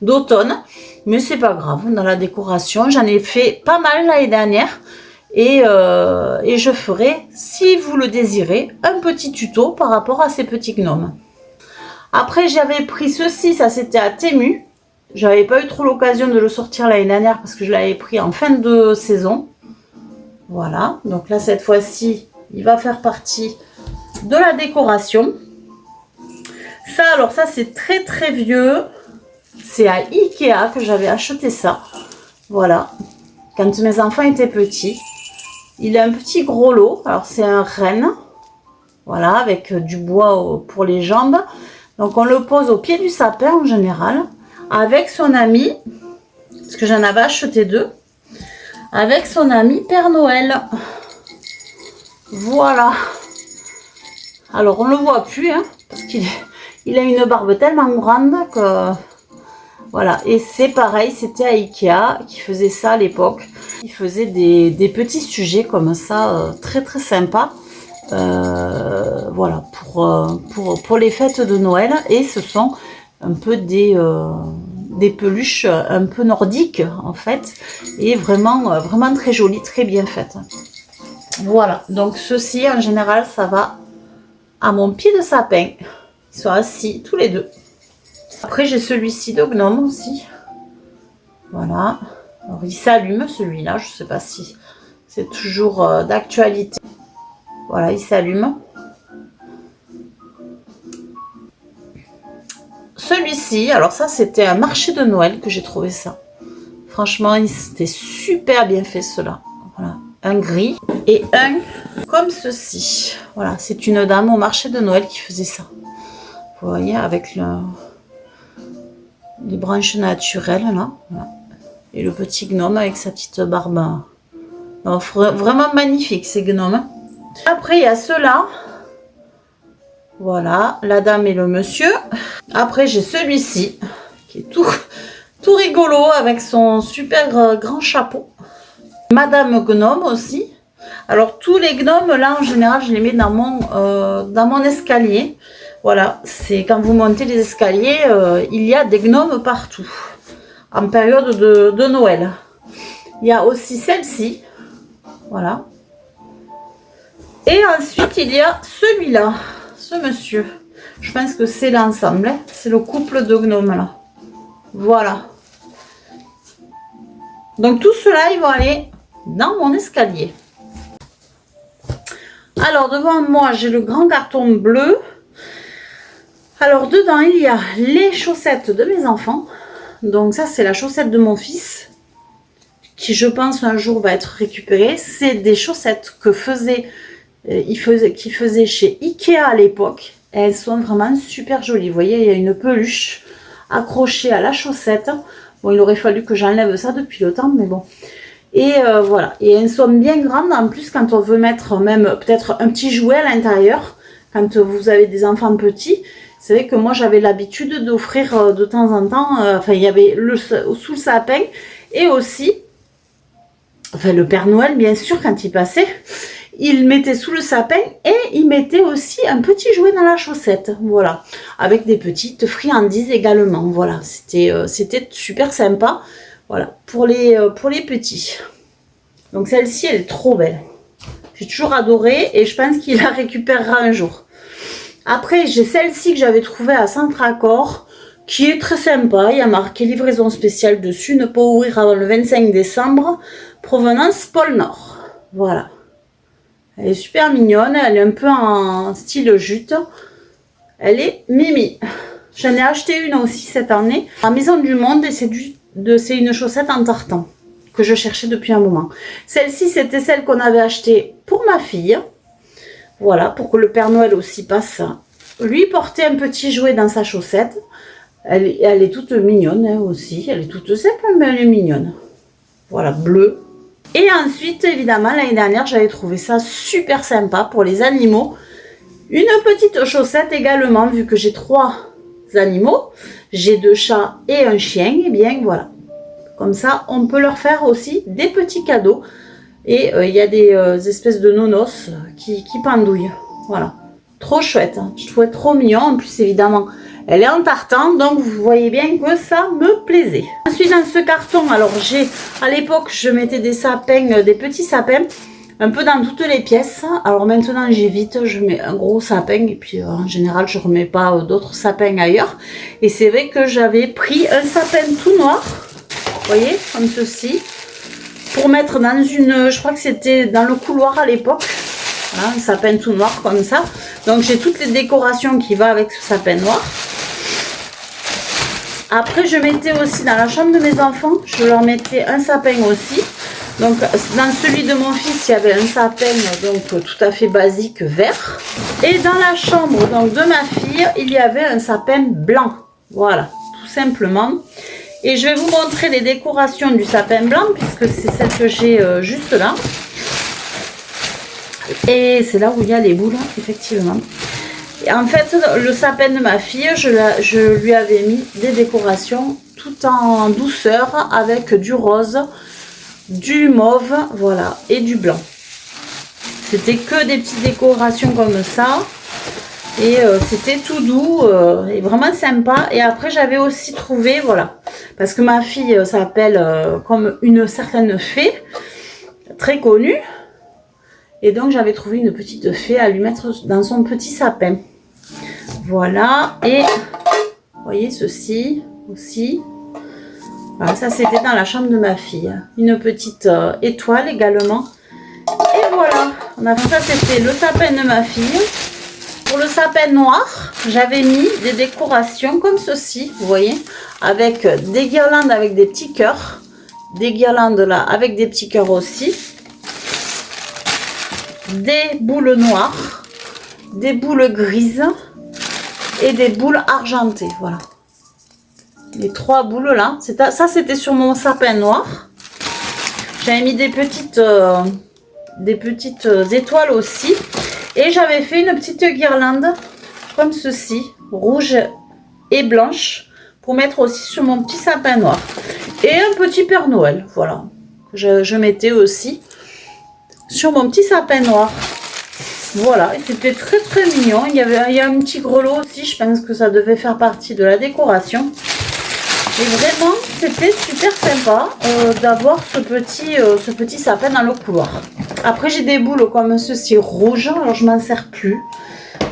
d'automne. Mais c'est pas grave, dans la décoration. J'en ai fait pas mal l'année dernière. Et je ferai, si vous le désirez, un petit tuto par rapport à ces petits gnomes. Après, j'avais pris ceci, ça c'était à Temu. J'avais pas eu trop l'occasion de le sortir l'année dernière parce que je l'avais pris en fin de saison. Voilà, donc là, cette fois-ci, il va faire partie de la décoration. Ça, alors ça, c'est très très vieux. C'est à Ikea que j'avais acheté ça. Voilà, quand mes enfants étaient petits. Il a un petit gros lot. Alors, c'est un renne. Voilà, avec du bois pour les jambes. Donc, on le pose au pied du sapin en général. Avec son ami. Parce que j'en avais acheté 2. Avec son ami Père Noël. Voilà. Alors, on ne le voit plus. Hein, parce qu'il Il a une barbe tellement grande que... Voilà, et c'est pareil, c'était à Ikea qui faisait ça à l'époque. Il faisait des petits sujets comme ça, très très sympas. Voilà, pour les fêtes de Noël. Et ce sont un peu des peluches un peu nordiques en fait. Et vraiment, vraiment très jolies, très bien faites. Voilà, donc ceci en général, ça va à mon pied de sapin. Ils sont assis tous les deux. Après, j'ai celui-ci de gnome aussi. Voilà. Alors, il s'allume celui-là. Je ne sais pas si c'est toujours d'actualité. Voilà, il s'allume. Celui-ci, alors ça, c'était un marché de Noël que j'ai trouvé ça. Franchement, c'était super bien fait, cela. Voilà. Un gris et un comme ceci. Voilà, c'est une dame au marché de Noël qui faisait ça. Vous voyez, avec les branches naturelles là, voilà. Et le petit gnome avec sa petite barbe. Non, vraiment magnifique ces gnomes. Après il y a ceux-là, voilà, la dame et le monsieur. Après j'ai celui-ci qui est tout rigolo avec son super grand chapeau. Madame gnome aussi. Alors tous les gnomes là en général je les mets dans mon escalier. Voilà, c'est quand vous montez les escaliers, il y a des gnomes partout, en période de Noël. Il y a aussi celle-ci, voilà. Et ensuite, il y a celui-là, ce monsieur. Je pense que c'est l'ensemble, hein. C'est le couple de gnomes là. Voilà. Donc tout cela, ils vont aller dans mon escalier. Alors devant moi, j'ai le grand carton bleu. Alors dedans il y a les chaussettes de mes enfants. Donc ça c'est la chaussette de mon fils qui je pense un jour va être récupérée. C'est des chaussettes que qu'il faisait chez Ikea à l'époque. Elles sont vraiment super jolies. Vous voyez, il y a une peluche accrochée à la chaussette. Bon, il aurait fallu que j'enlève ça depuis le temps, mais bon. Et voilà, et elles sont bien grandes en plus quand on veut mettre même peut-être un petit jouet à l'intérieur. Quand vous avez des enfants petits. C'est vrai que moi j'avais l'habitude d'offrir de temps en temps, enfin il y avait sous le sapin et aussi, enfin le Père Noël bien sûr quand il passait, il mettait sous le sapin et il mettait aussi un petit jouet dans la chaussette, voilà, avec des petites friandises également, voilà, c'était super sympa, voilà, pour les petits. Donc celle-ci elle est trop belle, j'ai toujours adoré et je pense qu'il la récupérera un jour. Après, j'ai celle-ci que j'avais trouvée à Centracor, qui est très sympa. Il y a marqué livraison spéciale dessus, ne pas ouvrir avant le 25 décembre, provenance pôle Nord. Voilà. Elle est super mignonne, elle est un peu en style jute. Elle est mimi. J'en ai acheté une aussi cette année à Maison du Monde et c'est une chaussette en tartan que je cherchais depuis un moment. Celle-ci, c'était celle qu'on avait achetée pour ma fille. Voilà, pour que le Père Noël aussi passe. Lui porter un petit jouet dans sa chaussette. Elle est toute mignonne hein, aussi. Elle est toute simple, mais elle est mignonne. Voilà, bleu. Et ensuite, évidemment, l'année dernière, j'avais trouvé ça super sympa pour les animaux. Une petite chaussette également, vu que j'ai 3 animaux. J'ai 2 chats et un chien. Et bien, voilà. Comme ça, on peut leur faire aussi des petits cadeaux. Et il y a des espèces de nonos qui pendouillent. Voilà. Trop chouette. Hein. Je trouvais trop mignon. En plus, évidemment, elle est en tartan. Donc, vous voyez bien que ça me plaisait. Ensuite, dans ce carton, alors à l'époque, je mettais des sapins, des petits sapins, un peu dans toutes les pièces. Alors maintenant, j'évite. Je mets un gros sapin. Et puis, en général, je ne remets pas d'autres sapins ailleurs. Et c'est vrai que j'avais pris un sapin tout noir. Vous voyez, comme ceci. Pour mettre dans je crois que c'était dans le couloir à l'époque, voilà, un sapin tout noir comme ça. Donc j'ai toutes les décorations qui vont avec ce sapin noir. Après je mettais aussi dans la chambre de mes enfants, je leur mettais un sapin aussi. Donc dans celui de mon fils il y avait un sapin donc tout à fait basique vert. Et dans la chambre donc de ma fille il y avait un sapin blanc, voilà, tout simplement. Et je vais vous montrer les décorations du sapin blanc, puisque c'est celle que j'ai juste là. Et c'est là où il y a les boules, effectivement. Et en fait, le sapin de ma fille, je lui avais mis des décorations tout en douceur avec du rose, du mauve, voilà, et du blanc. C'était que des petites décorations comme ça. Et c'était tout doux et vraiment sympa. Et après, j'avais aussi trouvé, voilà, parce que ma fille s'appelle comme une certaine fée, très connue. Et donc, j'avais trouvé une petite fée à lui mettre dans son petit sapin. Voilà. Et vous voyez ceci aussi. Voilà, ça, c'était dans la chambre de ma fille. Une petite étoile également. Et voilà. On a fait ça, c'était le sapin de ma fille. Pour le sapin noir, j'avais mis des décorations comme ceci, vous voyez, avec des guirlandes avec des petits cœurs, des guirlandes là avec des petits cœurs aussi, des boules noires, des boules grises et des boules argentées, voilà. Les 3 boules là, ça c'était sur mon sapin noir. J'avais mis des petites étoiles aussi. Et j'avais fait une petite guirlande comme ceci, rouge et blanche, pour mettre aussi sur mon petit sapin noir. Et un petit Père Noël, voilà. Je mettais aussi sur mon petit sapin noir. Voilà, et c'était très très mignon. Il y a un petit grelot aussi, je pense que ça devait faire partie de la décoration. Et vraiment, c'était super sympa d'avoir ce petit sapin dans le couloir. Après, j'ai des boules comme ceci rouges. Alors, je m'en sers plus.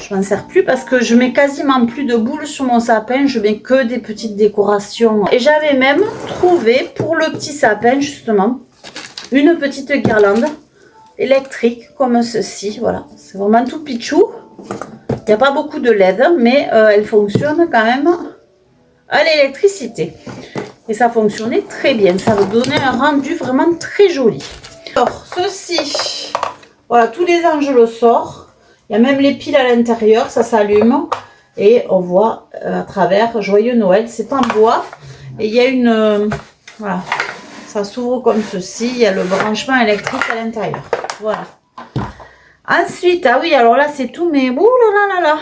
Je m'en sers plus parce que je mets quasiment plus de boules sur mon sapin. Je mets que des petites décorations. Et j'avais même trouvé pour le petit sapin, justement, une petite guirlande électrique comme ceci. Voilà, c'est vraiment tout pitchou. Il n'y a pas beaucoup de LED, mais elle fonctionne quand même à l'électricité. Et ça fonctionnait très bien. Ça donnait un rendu vraiment très joli. Alors, ceci, voilà, tous les ans je le sors. Il y a même les piles à l'intérieur, ça s'allume. Et on voit à travers Joyeux Noël. C'est en bois. Et il y a une... voilà, ça s'ouvre comme ceci. Il y a le branchement électrique à l'intérieur. Voilà. Ensuite, ah oui, alors là c'est tout, mais... ouh là là là là.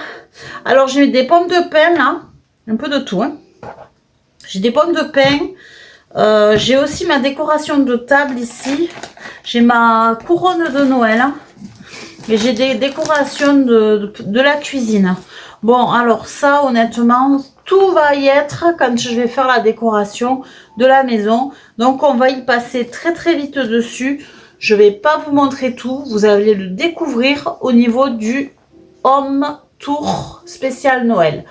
Alors j'ai des pommes de pin là. Un peu de tout, hein. J'ai des pommes de pin. J'ai aussi ma décoration de table ici. J'ai ma couronne de Noël. Et j'ai des décorations de la cuisine. Bon, alors ça, honnêtement, tout va y être quand je vais faire la décoration de la maison. Donc, on va y passer très très vite dessus. Je ne vais pas vous montrer tout. Vous allez le découvrir au niveau du Home Tour spécial Noël.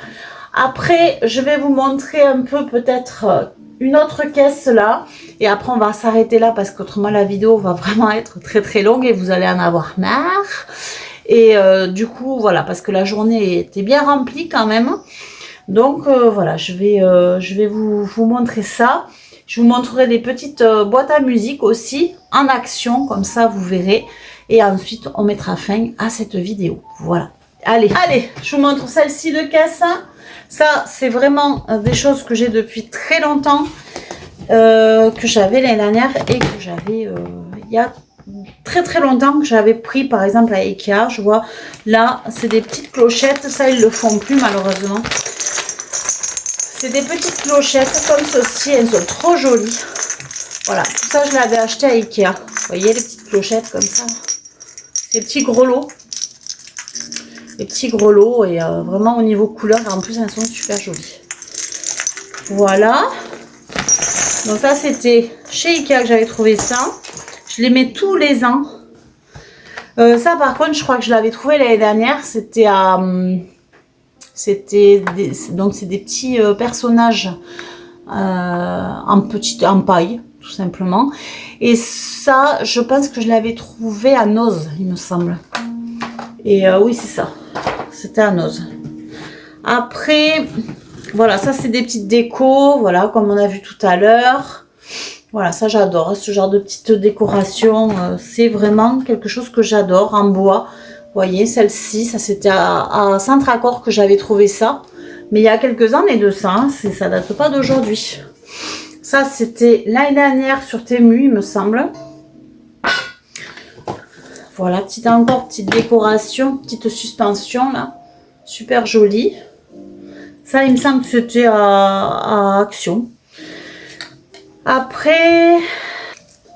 Après, je vais vous montrer un peu peut-être une autre caisse là. Et après, on va s'arrêter là parce qu'autrement, la vidéo va vraiment être très très longue et vous allez en avoir marre. Et du coup, voilà, parce que la journée était bien remplie quand même. Donc, voilà, je vais vous montrer ça. Je vous montrerai des petites boîtes à musique aussi en action. Comme ça, vous verrez. Et ensuite, on mettra fin à cette vidéo. Voilà. Allez, je vous montre celle-ci de caisse. Ça, c'est vraiment des choses que j'ai depuis très longtemps, que j'avais l'année dernière et que j'avais il y a très très longtemps, que j'avais pris par exemple à Ikea. Je vois là, c'est des petites clochettes. Ça, ils le font plus malheureusement. C'est des petites clochettes comme ceci. Elles sont trop jolies. Voilà, tout ça, je l'avais acheté à Ikea. Vous voyez les petites clochettes comme ça. Ces petits grelots. Les petits grelots et vraiment au niveau couleur, en plus elles sont super jolies. Voilà. Donc ça c'était chez Ikea que j'avais trouvé ça. Je les mets tous les ans. Ça par contre je crois que je l'avais trouvé l'année dernière. C'était à... donc c'est des petits personnages en paille tout simplement. Et ça je pense que je l'avais trouvé à Noz, il me semble. Et oui c'est ça. C'était à Noz. Après, voilà, ça c'est des petites décos, voilà, comme on a vu tout à l'heure. Voilà, ça j'adore, ce genre de petites décorations, c'est vraiment quelque chose que j'adore, en bois. Vous voyez, celle-ci, ça c'était à Centre-Accord que j'avais trouvé ça. Mais il y a quelques années de ça, hein, ça date pas d'aujourd'hui. Ça c'était l'année dernière sur Temu, il me semble. Voilà, petite décoration, petite suspension là. super joli. Ça, il me semble que c'était à Action. Après,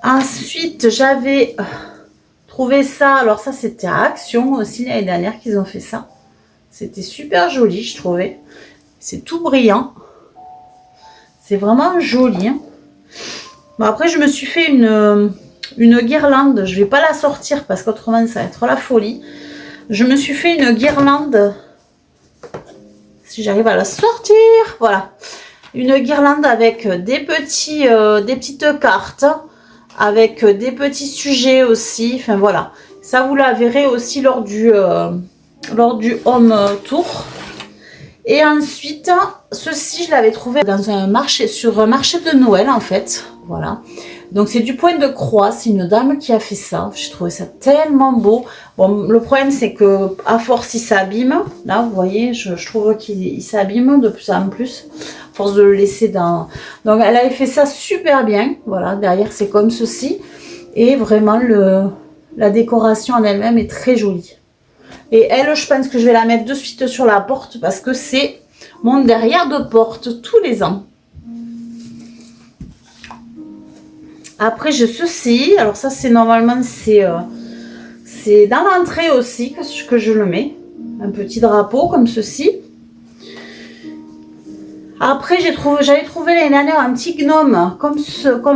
ensuite, j'avais trouvé ça. Alors ça, c'était à Action aussi l'année dernière qu'ils ont fait ça. C'était super joli, je trouvais. C'est tout brillant. C'est vraiment joli. Hein. Bon, après, je me suis fait une guirlande. Je vais pas la sortir parce qu'autrement, ça va être la folie. Je me suis fait une guirlande. Si j'arrive à la sortir, voilà. Une guirlande avec des petites cartes, avec des petits sujets aussi. Enfin voilà. Ça, vous la verrez aussi lors du home tour. Et ensuite, ceci, je l'avais trouvé dans un marché, sur un marché de Noël en fait. Voilà. Donc c'est du point de croix, c'est une dame qui a fait ça. J'ai trouvé ça tellement beau. Bon, le problème c'est que à force il s'abîme. Là, vous voyez, je trouve qu'il s'abîme de plus en plus. À force de le laisser dans. Donc elle avait fait ça super bien. Voilà, derrière c'est comme ceci. Et vraiment la décoration en elle-même est très jolie. Et elle, je pense que je vais la mettre de suite sur la porte parce que c'est mon derrière de porte tous les ans. Après, j'ai ceci. Alors ça, c'est normalement, c'est dans l'entrée aussi que je le mets. Un petit drapeau comme ceci. Après, j'avais trouvé l'année dernière un petit gnome comme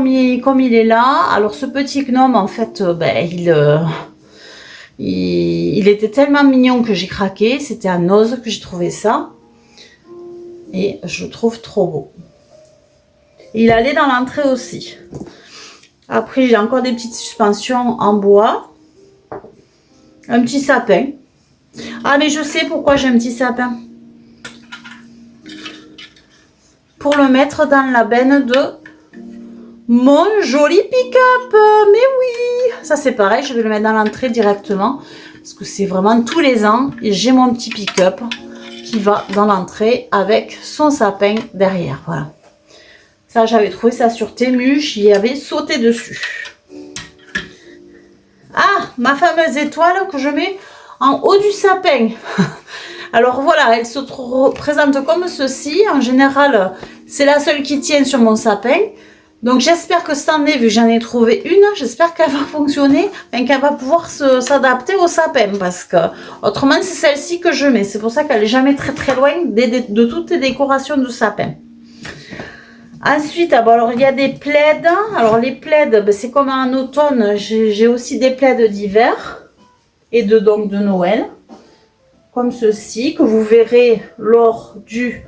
il est là. Alors, ce petit gnome, en fait, il était tellement mignon que j'ai craqué. C'était à Noz que j'ai trouvé ça. Et je le trouve trop beau. Il allait dans l'entrée aussi. Après, j'ai encore des petites suspensions en bois. Un petit sapin. Ah, mais je sais pourquoi j'ai un petit sapin. Pour le mettre dans la benne de mon joli pick-up. Mais oui, ça c'est pareil, je vais le mettre dans l'entrée directement. Parce que c'est vraiment tous les ans. Et j'ai mon petit pick-up qui va dans l'entrée avec son sapin derrière. Voilà. Ça, j'avais trouvé ça sur Temu, j'y avais sauté dessus. Ah, ma fameuse étoile que je mets en haut du sapin. Alors voilà, elle se présente comme ceci. En général, c'est la seule qui tient sur mon sapin. Donc j'espère que cette année, vu que j'en ai trouvé une, j'espère qu'elle va fonctionner, et qu'elle va pouvoir s'adapter au sapin. Parce que autrement, c'est celle-ci que je mets. C'est pour ça qu'elle n'est jamais très très loin de toutes les décorations du sapin. Ensuite, alors il y a des plaids. Alors les plaids, c'est comme en automne, j'ai aussi des plaids d'hiver et donc de Noël. Comme ceci, que vous verrez lors du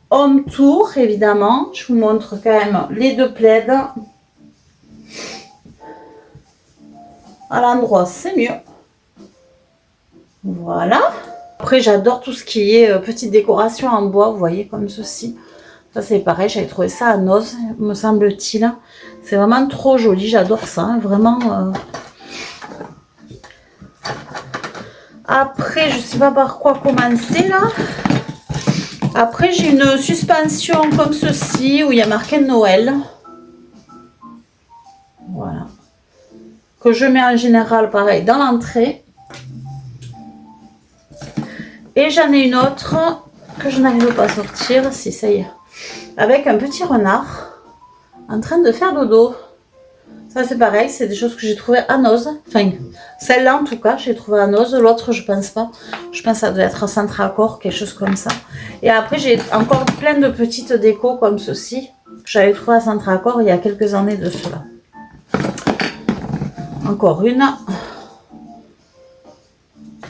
home tour, évidemment. Je vous montre quand même les deux plaids. À l'endroit, c'est mieux. Voilà. Après, j'adore tout ce qui est petite décoration en bois, vous voyez, comme ceci. Ça, c'est pareil, j'avais trouvé ça à Noz, me semble-t-il. C'est vraiment trop joli, j'adore ça, hein, vraiment. Après, je ne sais pas par quoi commencer, là. Après, j'ai une suspension comme ceci, où il y a marqué Noël. Voilà. Que je mets en général, pareil, dans l'entrée. Et j'en ai une autre que je n'arrive pas à sortir, si ça y est. Avec un petit renard en train de faire dodo. Ça c'est pareil, c'est des choses que j'ai trouvées à Noz. Enfin, celle-là en tout cas, j'ai trouvé à Noz. L'autre, je pense pas. Je pense que ça doit être un centre accord, quelque chose comme ça. Et après, j'ai encore plein de petites décos comme ceci. Que j'avais trouvé à centre accord il y a quelques années de cela. Encore une.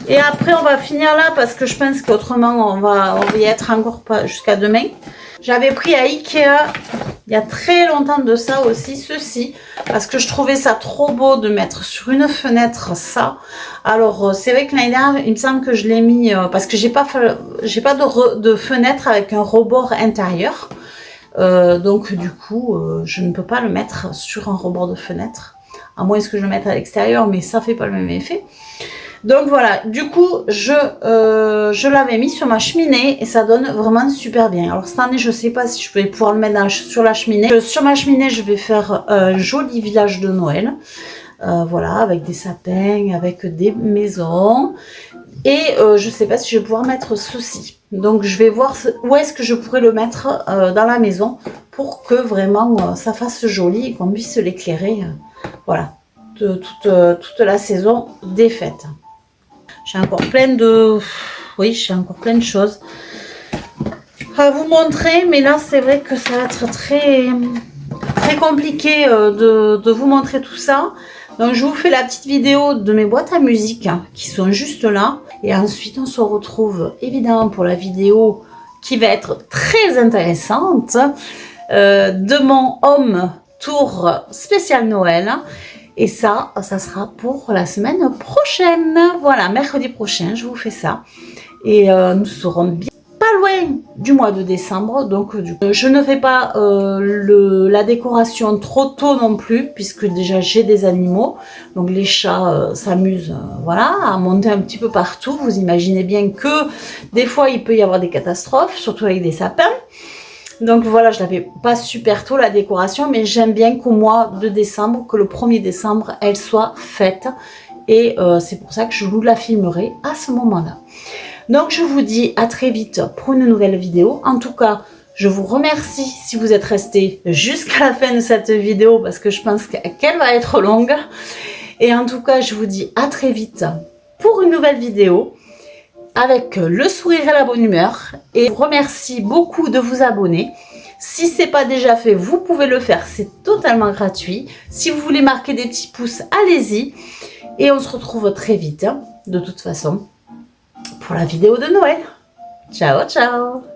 Et après, on va finir là parce que je pense qu'autrement, on va y être encore pas jusqu'à demain. J'avais pris à Ikea, il y a très longtemps de ça aussi, ceci, parce que je trouvais ça trop beau de mettre sur une fenêtre ça. Alors, c'est vrai que l'année dernière, il me semble que je l'ai mis, parce que j'ai pas de fenêtre avec un rebord intérieur. Donc, du coup, je ne peux pas le mettre sur un rebord de fenêtre, à moins que je le mette à l'extérieur, mais ça fait pas le même effet. Donc voilà, du coup, je l'avais mis sur ma cheminée et ça donne vraiment super bien. Alors cette année, je ne sais pas si je vais pouvoir le mettre sur la cheminée. Sur ma cheminée, je vais faire un joli village de Noël. Voilà, avec des sapins, avec des maisons. Et je ne sais pas si je vais pouvoir mettre ceci. Donc je vais voir où est-ce que je pourrais le mettre dans la maison pour que vraiment ça fasse joli et qu'on puisse l'éclairer. Voilà, toute la saison des fêtes. J'ai encore plein de... Oui, j'ai encore plein de choses à vous montrer. Mais là, c'est vrai que ça va être très compliqué de vous montrer tout ça. Donc je vous fais la petite vidéo de mes boîtes à musique qui sont juste là. Et ensuite on se retrouve évidemment pour la vidéo qui va être très intéressante de mon home tour spécial Noël. Et ça sera pour la semaine prochaine. Voilà, mercredi prochain, je vous fais ça. Et nous serons bien pas loin du mois de décembre, donc je ne fais pas la décoration trop tôt non plus, puisque déjà j'ai des animaux, donc les chats s'amusent voilà, à monter un petit peu partout. Vous imaginez bien que des fois il peut y avoir des catastrophes, surtout avec des sapins. Donc voilà, je ne la fais pas super tôt la décoration, mais j'aime bien qu'au mois de décembre, que le 1er décembre, elle soit faite. Et c'est pour ça que je vous la filmerai à ce moment-là. Donc je vous dis à très vite pour une nouvelle vidéo. En tout cas, je vous remercie si vous êtes restés jusqu'à la fin de cette vidéo parce que je pense qu'elle va être longue. Et en tout cas, je vous dis à très vite pour une nouvelle vidéo avec le sourire et la bonne humeur. Et je vous remercie beaucoup de vous abonner. Si ce n'est pas déjà fait, vous pouvez le faire, c'est totalement gratuit. Si vous voulez marquer des petits pouces, allez-y. Et on se retrouve très vite, de toute façon, pour la vidéo de Noël. Ciao, ciao!